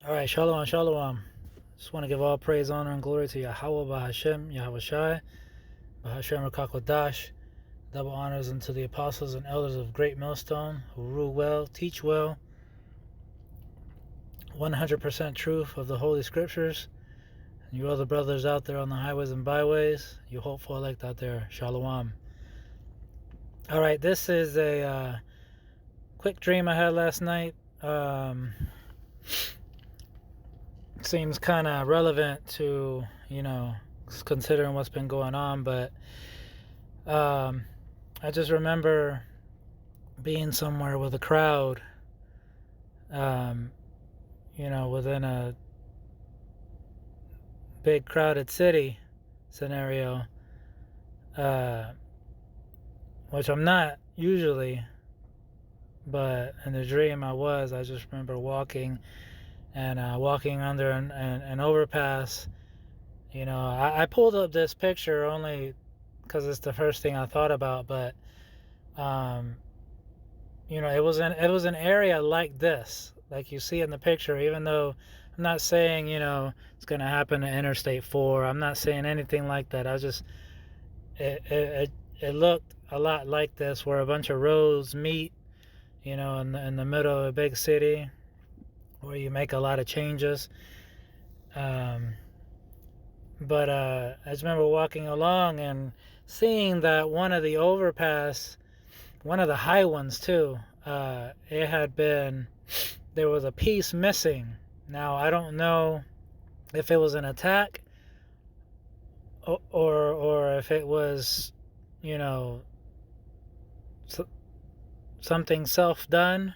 All right, Shalom, Shalom. Just want to give all praise, honor, and glory to Yahweh, Bahashem, Yahweh Shai, Bahashem Rakakwadash. Double honors unto the apostles and elders of Great Millstone who rule well, teach well, 100% truth of the Holy Scriptures. And you other brothers out there on the highways and byways, you hopeful elect out there, Shalom. All right, this is a quick dream I had last night. Seems kind of relevant to, considering what's been going on, but I just remember being somewhere with a crowd, within a big crowded city scenario, which I'm not usually, but in the dream I just remember walking under an overpass. I pulled up this picture only because it's the first thing I thought about, but it was an area like this, like you see in the picture. Even though I'm not saying it's going to happen to Interstate 4, I'm not saying anything like that. It looked a lot like this, where a bunch of roads meet, in the middle of a big city, where you make a lot of changes. But I just remember walking along and seeing that one of the overpass, one of the high ones too, there was a piece missing. Now, I don't know if it was an attack or if it was, something self-done.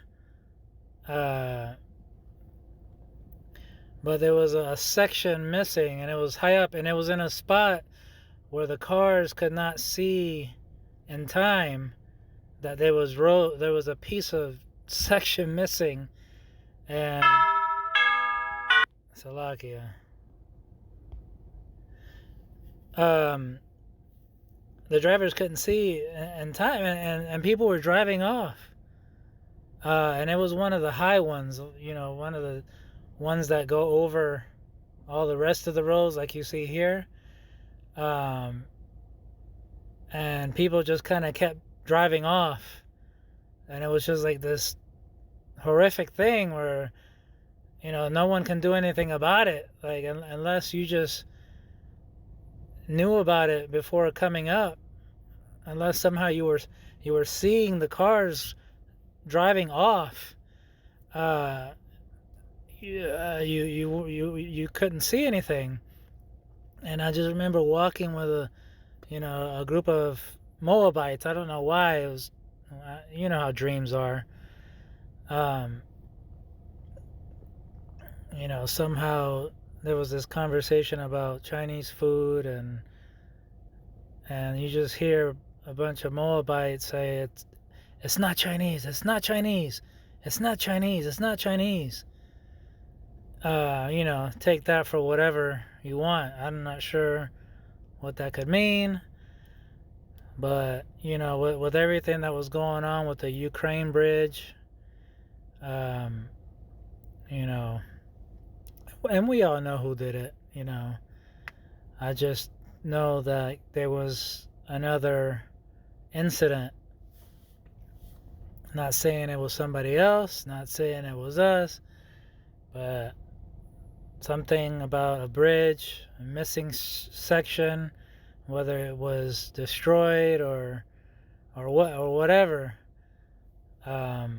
But there was a section missing, and it was high up, and it was in a spot where the cars could not see in time that there was a piece of section missing. And Salakia. The drivers couldn't see in time, and people were driving off. And it was one of the high ones, one of the ones that go over all the rest of the roads, like you see here. And people just kind of kept driving off, and it was just like this horrific thing where no one can do anything about it, like unless you just knew about it before coming up, unless somehow you were seeing the cars driving off. You couldn't see anything. And I just remember walking with a group of Moabites. I don't know why. It was, how dreams are. Somehow there was this conversation about Chinese food, and you just hear a bunch of Moabites say it's not Chinese, it's not Chinese, it's not Chinese, it's not Chinese. Take that for whatever you want. I'm not sure what that could mean, but with everything that was going on with the Ukraine bridge, and we all know who did it. I just know that there was another incident. Not saying it was somebody else, not saying it was us, but something about a bridge, a missing section, whether it was destroyed or whatever. That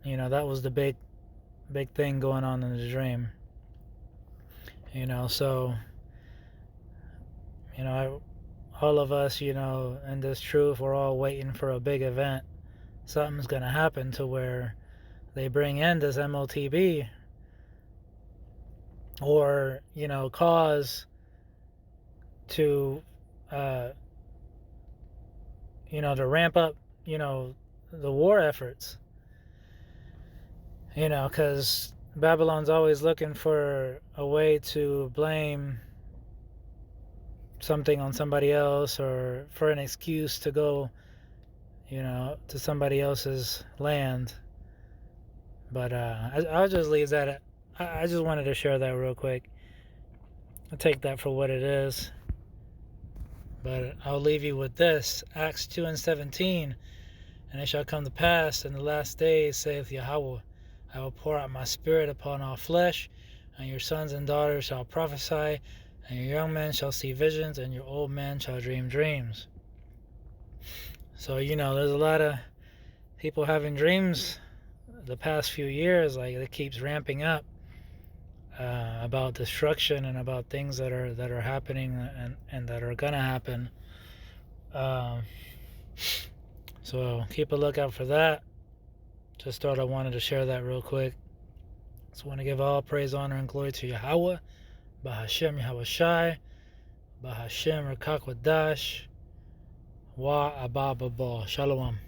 was the big thing going on in the dream. So all of us, in this truth, we're all waiting for a big event. Something's gonna happen to where they bring in this MOTB, or cause to to ramp up the war efforts, because Babylon's always looking for a way to blame something on somebody else, or for an excuse to go to somebody else's land. But I'll just leave that I just wanted to share that real quick. I'll take that for what it is. But I'll leave you with this. Acts 2:17. And it shall come to pass in the last days, saith Yahweh, I will pour out my spirit upon all flesh, and your sons and daughters shall prophesy, and your young men shall see visions, and your old men shall dream dreams. So, there's a lot of people having dreams the past few years, like it keeps ramping up about destruction and about things that are happening and that are gonna happen. So keep a lookout for that. Just thought I wanted to share that real quick. Just want to give all praise, honor, and glory to Yahweh, Bahashem Yahweh Shai, Bahashem Rakakwadash, Wa Abba Shalom.